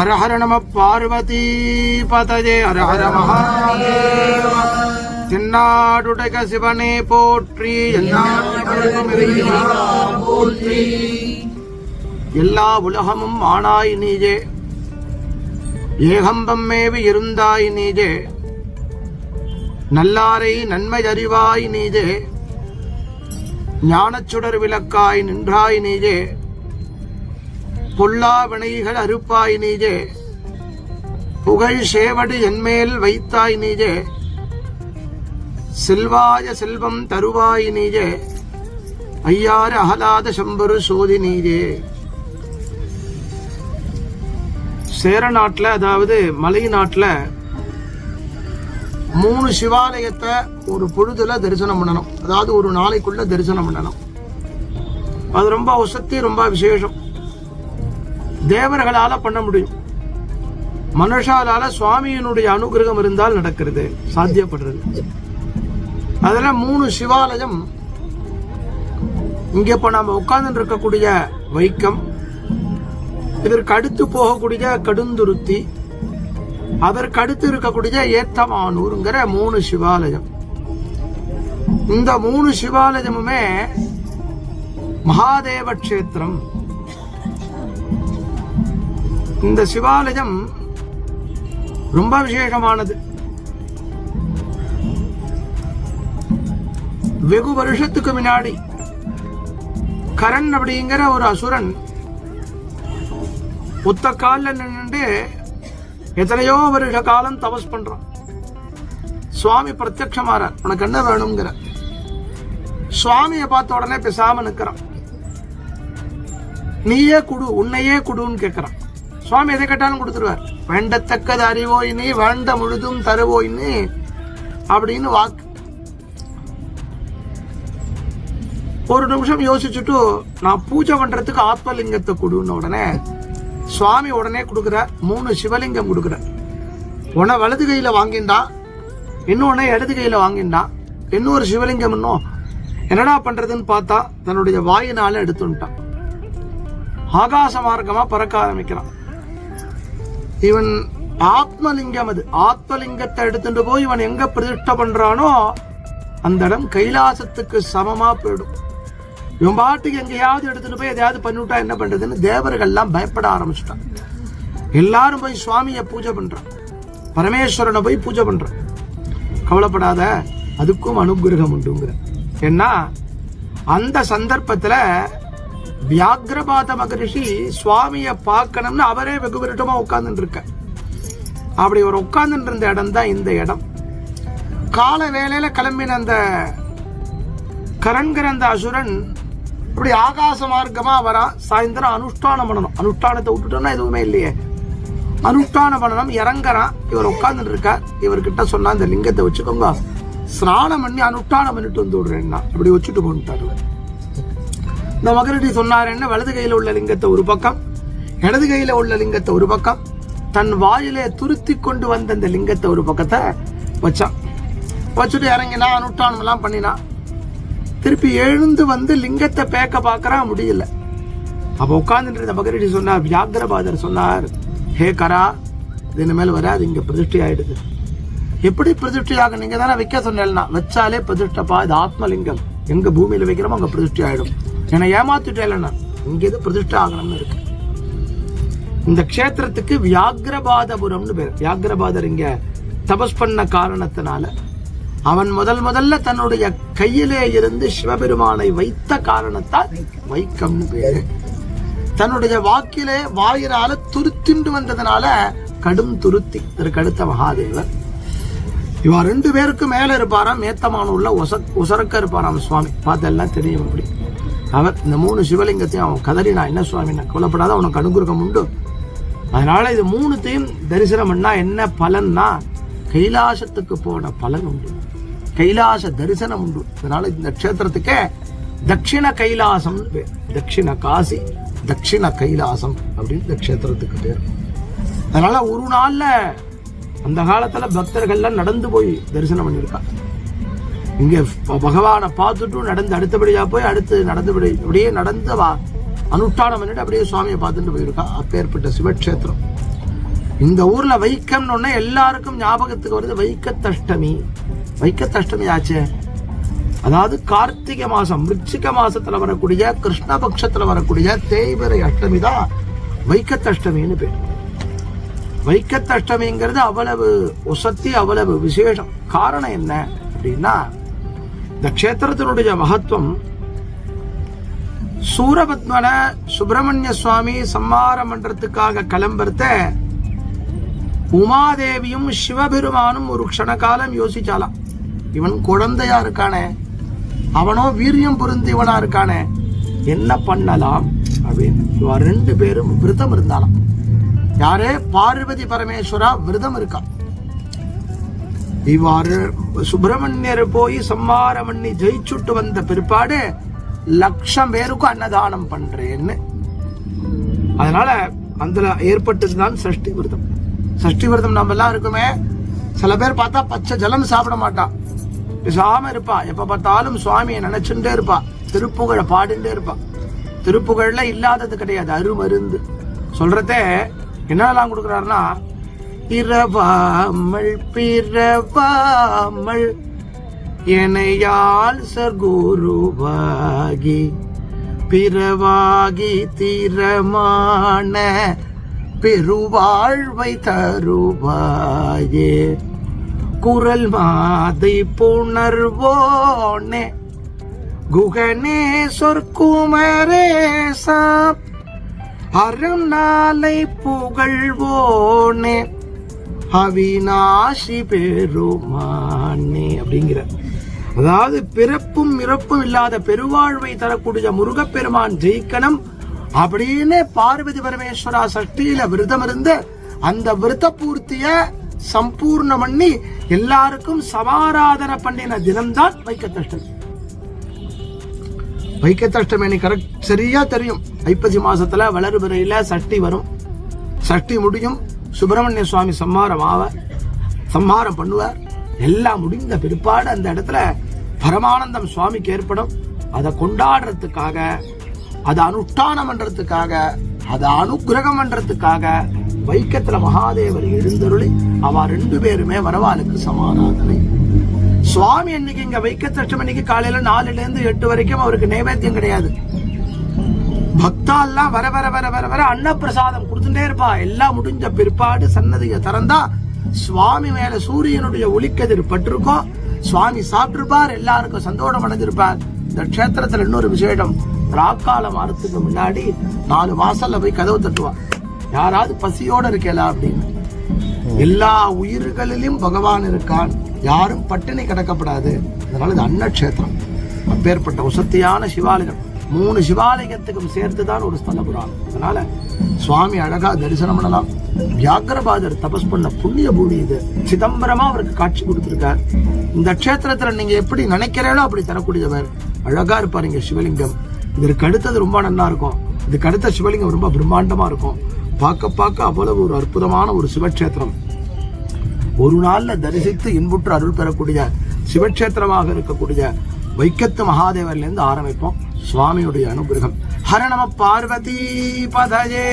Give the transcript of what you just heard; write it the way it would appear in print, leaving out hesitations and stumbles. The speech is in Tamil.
ஹர ஹர நம பார்வதி பதஜே ஹர ஹர மகாதேவ. தென்னாடுடைய சிவனே போற்றி, போற்றி. எல்லா உலகமும் ஆனாய் நீஜே, ஏகம்பம் மேவி இருந்தாய் நீஜே. நல்லாரை நன்மை அறிவாய் நீஜே, ஞானச்சுடர் விளக்காய் நின்றாய் நீஜே. பொல்லா வினைகள் அறுப்பாய் நீஜே, புகழ் சேவடு என்மேல் வைத்தாய் நீஜே. செல்வாய செல்வம் தருவாய் நீஜே, ஐயாறு அகலாத சம்பரு சோதி நீஜே. சேர நாட்டில், அதாவது மலை நாட்டில் 3 சிவாலயத்தை ஒரு பொழுதுல தரிசனம் பண்ணணும். அதாவது ஒரு நாளைக்குள்ள தரிசனம் பண்ணணும். அது ரொம்ப வசதி, ரொம்ப விசேஷம். தேவர்களால பண்ண முடியும், மனுஷாலால சுவாமியினுடைய அனுகிரகம் இருந்தால் நடக்கிறது, சாத்தியப்படுறது. அதுல 3 சிவாலயம். இங்க இப்ப நாம உட்கார்ந்து இருக்கக்கூடிய வைக்கம், இதற்கு அடுத்து போகக்கூடிய கடுந்துருத்தி, அதற்கு அடுத்து இருக்கக்கூடிய ஏத்தமானூர்ங்கிற 3 சிவாலயம். இந்த 3 சிவாலயமுமே மகாதேவ கஷேத்திரம். இந்த சிவாலயம் ரொம்ப விசேஷமானது. வெகு வருஷத்துக்கு முன்னாடி கரண் அப்படிங்கிற ஒரு அசுரன் ஒத்த கால நின்று எத்தனையோ வருஷ காலம் தபஸ் பண்றான். சுவாமி பிரத்யட்சமாறார், உனக்கு என்ன வேணுங்கிற. சுவாமியை பார்த்த உடனே பேசாம நிக்கிறான். நீயே குடு, உன்னையே குடுன்னு கேட்கிறான். சுவாமி எதை கேட்டாலும் கொடுத்துருவார். வேண்டத்தக்கது அறிவோய் நீ, வேண்ட முழுதும் தருவோய் நீ அப்படின்னு வாக்கு. ஒரு நிமிஷம் யோசிச்சுட்டு, நான் பூஜை பண்றதுக்கு ஆத்மலிங்கத்தை கொடுன்னு உடனே சுவாமி உடனே கொடுக்குற. 3 சிவலிங்கம் கொடுக்குற. உன வலது கையில வாங்கிண்டா, இன்னொன்னு இடது கையில வாங்கிண்டா. இன்னொரு சிவலிங்கம் இன்னும் என்னடா பண்றதுன்னு பார்த்தா தன்னுடைய வாயினால எடுத்துட்டான். ஆகாச மார்க்கமா பறக்க ஆரம்பிக்கிறான். இவன் ஆத்மலிங்கம், அது ஆத்மலிங்கத்தை எடுத்துட்டு போய் இவன் எங்க பிரதிஷ்டை பண்றானோ அந்த இடம் கைலாசத்துக்கு சமமா போயிடும். இவன் பாட்டுக்கு எங்கேயாவது எடுத்துட்டு போய் எதையாவது பண்ணிவிட்டா என்ன பண்றதுன்னு தேவர்கள்லாம் பயப்பட ஆரம்பிச்சுட்டான். எல்லாரும் போய் சுவாமியை பூஜை பண்றான், பரமேஸ்வரனை போய் பூஜை பண்றான். கவலைப்படாத, அதுக்கும் அனுகிரகம் உண்டுங்கிற. ஏன்னா அந்த சந்தர்ப்பத்துல வியாக்ரபாத மகரிஷி சுவாமிய பார்க்கணும்னு அவரே வெகு விருட்டமா உட்கார்ந்துட்டு இருக்க. அப்படி ஒரு உட்கார்ந்துட்டு இருந்த இடம் தான் இந்த இடம். கால வேளையில கிளம்பின அந்த கரண்கிற அந்த அசுரன் இப்படி ஆகாச மார்க்கமா வரா. சாயந்தரம் அனுஷ்டானம் பண்ணணும். அனுஷ்டானத்தை விட்டுட்டோம்னா எதுவுமே இல்லையே. அனுஷ்டானம் பண்ணணும். இறங்குறான். இவர் உட்கார்ந்துட்டு இருக்க. இவர்கிட்ட சொன்னா இந்த லிங்கத்தை வச்சுக்கோங்க, ஸ்நானம் பண்ணி அனுஷ்டானம் பண்ணிட்டு வந்து விடுறேன்னா இப்படி வச்சுட்டு போட்டாரு. இந்த மகரிஷி சொன்னார் என்ன, வலது கையில உள்ள லிங்கத்தை ஒரு பக்கம், இடது கையில உள்ள லிங்கத்தை ஒரு பக்கம், தன் வாயிலே துருத்தி கொண்டு வந்த அந்த லிங்கத்தை ஒரு பக்கத்தை வச்சான். வச்சுட்டு இறங்கினா, அனுஷ்டானம் எல்லாம் பண்ணினா. திருப்பி எழுந்து வந்து லிங்கத்தை பேக்க பாக்குறான், முடியல. அப்ப உட்கார்ந்துட்டு இருந்த மகரிஷி சொன்னார், வியாக்ரபாதர் சொன்னார், ஹே கரா, இது இனிமேல் வராது, இங்க பிரதிஷ்டை ஆயிடுது. எப்படி பிரதிஷ்டையாக? நீங்க தானே வைக்க சொன்னா, வச்சாலே பிரதிஷ்டப்பா, இது ஆத்மலிங்கம், எங்க பூமியில வைக்கிறோமோ அங்க பிரதிஷ்டை ஆயிடும். என்னை ஏமாத்திட்டேன், இங்க எது பிரதிஷ்டை ஆகணும்னு இருக்கு. இந்த க்ஷேத்திரத்துக்கு வியாக்ரபாதபுரம்னு பேர். வியாக்ரபாதர் இங்க தபஸ் பண்ண காரணத்தினால அவன் முதல்ல தன்னுடைய கையிலே இருந்து சிவபெருமானை வைத்த காரணத்தால் வைக்கம்னு பேரு. தன்னுடைய வாக்கிலே வாயினால துருத்திண்டு வந்ததுனால கடும் துருத்தி. இதற்கு அடுத்த மகாதேவர். இவா 2 பேருக்கு மேல இருப்பாராம். ஏத்தமானூர்ல உசரக்க இருப்பாராம் சுவாமி. பார்த்தெல்லாம் தெரியும். அப்படி அவர் இந்த 3 சிவலிங்கத்தையும் அவன் கதறினா, என்ன சுவாமி, கொல்லப்படாத, அவனுக்கு அனுகிரகம் உண்டு. அதனால இது 3த்தையும் தரிசனம் பண்ணா என்ன பலன்னா, கைலாசத்துக்கு போன பலன் உண்டு, கைலாச தரிசனம் உண்டு. அதனால இந்த க்ஷேத்திரத்துக்கே தட்சிண கைலாசம் பேர். தட்சிண காசி, தட்சிண கைலாசம் அப்படின்னு இந்த க்ஷேத்திரத்துக்கு பேர். அதனால ஒரு நாள்ல அந்த காலத்துல பக்தர்கள்லாம் நடந்து போய் தரிசனம் பண்ணியிருக்கா. இங்க பகவானை பார்த்துட்டு நடந்து அடுத்தபடியா போய் அடுத்து நடந்தபடி அப்படியே நடந்து அனுஷ்டானம் பண்ணிட்டு அப்படியே சுவாமியை பார்த்துட்டு போயிருக்கா. அப்பேற்பட்ட சிவக்ஷேத்திரம். இந்த ஊர்ல வைக்கம்னு எல்லாருக்கும் ஞாபகத்துக்கு வருது வைக்கத்தஷ்டமி. வைக்கத்தஷ்டமி ஆச்சு, அதாவது கார்த்திகை மாசம் விருச்சிக மாசத்துல வரக்கூடிய கிருஷ்ணபக்ஷத்துல வரக்கூடிய தேய்பிறை அஷ்டமி தான் வைக்கத்தஷ்டமின்னு பேர். வைக்கத்தஷ்டமிங்கிறது அவ்வளவு உசத்தி, அவ்வளவு விசேஷம். காரணம் என்ன அப்படின்னா, இந்த க்ஷேத்திரத்தினுடைய மகத்துவம். சூரபத்மன சுப்பிரமணிய சுவாமி சம்மாரம் பண்றதுக்காக கிளம்புறத உமாதேவியும் சிவபெருமானும் ஒரு க்ஷண காலம் யோசிச்சாலாம். இவன் குழந்தையா இருக்கானே, அவனோ வீரியம் பொருந்தியவனா இருக்கானே, என்ன பண்ணலாம் அப்படின்னு இவ 2 பேரும் விரதம் இருந்தாலாம். யாரே? பார்வதி பரமேஸ்வரா விரதம் இருக்கா. இவ்வாறு சுப்பிரமணியர் போய் சம்மாரம் பண்ணி ஜெயிச்சுட்டு வந்த பிற்பாடு 1,00,000 பேருக்கும் அன்னதானம் பண்றேன்னு. அதனால அதுல ஏற்பட்டதுதான் சஷ்டி விரதம். சஷ்டி விரதம் நம்ம எல்லாம் இருக்குமே. சில பேர் பார்த்தா பச்சை ஜலம் சாப்பிட மாட்டான், பேசாம இருப்பா, எப்ப பார்த்தாலும் சுவாமியை நினைச்சுட்டே இருப்பா, திருப்புகழ பாடிண்டே இருப்பா. திருப்புகழ்ல இல்லாதது கிடையாது, அருமருந்து சொல்றதே. என்னெல்லாம் கொடுக்குறாருன்னா, இரவாமல் பிறவாமல் எனையால் சர்க்குருவாகி பிறவாகி தீரமான பெருவாழ்வை தருவாயே குரல் மாதை புணர்வோனே குகனே சொற்குமரேசா அறம் நாளை புகழ்வோனே அவிநாசி பெருமானே அப்படிங்கிற. அதாவது பிறப்பும் இறப்பும் இல்லாத பெருவாழ்வை தரக்கூடிய முருகப்பெருமான் ஜெயிக்கணும் அப்படின்னு பார்வதி பரமேஸ்வரா சஷ்டியில விரதம் இருந்து அந்த விரத பூர்த்திய சம்பூர்ணம் பண்ணி எல்லாருக்கும் சமாராதனை பண்ணின தினம்தான் வைக்கத்தஷ்டமி. வைக்கத்தஷ்டமி கரெக்ட் சரியா தெரியும். ஐப்பசி மாசத்துல வளர்பிறையில சஷ்டி வரும். சஷ்டி முடியும், சுப்பிரமணிய சுவாமி சம்மாரம் பண்ணுவார். எல்லாம் முடிந்த பிற்பாடு அந்த இடத்துல பரமானந்தம் சுவாமிக்கு ஏற்படும். அதை கொண்டாடுறதுக்காக, அதை அனுஷ்டானம் பண்றதுக்காக, அதை அனுகிரகம் பண்றதுக்காக வைக்கத்துல மகாதேவர் எழுந்தருளி அவ 2 பேருமே வரவாளுக்கு சமாராதனை. சுவாமி அன்னைக்கு இங்க வைக்கத்தஷ்டமி அன்னைக்கு காலையில 4ல இருந்து 8 வரைக்கும் அவருக்கு நைவேத்தியம் கிடையாது. பக்தாலாம் வர வர வர வர வர அன்னப்பிரசாதம் கொடுத்துட்டே இருப்பா. எல்லாம் முடிஞ்ச பிற்பாடு சன்னதியை திறந்தா சுவாமி மேல சூரியனுடைய ஒளிக்கதிர் பட்டிருக்கும். சுவாமி சாப்பிட்டிருப்பார், எல்லாருக்கும் சந்தோஷம் அடைஞ்சிருப்பார். இந்த க்ஷேத்திரத்துல இன்னொரு விசேஷம், ராக்காலம் ஆறதுக்கு முன்னாடி 4 வாசல்ல போய் கதவு தட்டுவான், யாராவது பசியோட இருக்கல அப்படின்னு. எல்லா உயிர்களிலும் பகவான் இருக்கான், யாரும் பட்டினி கிடக்கப்படாது. அதனால இது அன்னக்ஷேத்திரம். அப்பேற்பட்ட உசத்தியான சிவாலயம். 3 சிவாலயத்துக்கும் சேர்த்துதான் ஒரு ஸ்தல புராணம். அதனால சுவாமி அழகா தரிசனம் பண்ணலாம். வியாக்கிரபாதர் தபஸ் பண்ண புண்ணிய பூமி இது. சிதம்பரமா அவருக்கு காட்சி கொடுத்திருக்கார். இந்த க்ஷேத்திரத்துல நீங்க எப்படி நினைக்கிறீங்களோ அப்படி தரக்கூடியவர். அழகா இருப்பாரு இங்க சிவலிங்கம். இதற்கு அடுத்தது ரொம்ப நல்லா இருக்கும். இதுக்கு அடுத்த சிவலிங்கம் ரொம்ப பிரம்மாண்டமா இருக்கும். பார்க்க பார்க்க அவ்வளவு ஒரு அற்புதமான ஒரு சிவக்ஷேத்திரம். ஒரு நாள்ல தரிசித்து இன்புற்று அருள் பெறக்கூடிய சிவக்ஷேத்திரமாக இருக்கக்கூடிய வைக்கத்து மகாதேவர்ல இருந்து ஆரம்பிப்போம். சுவாமியுடைய அனுகிரகம். ஹர நம பார்வதி பதயே.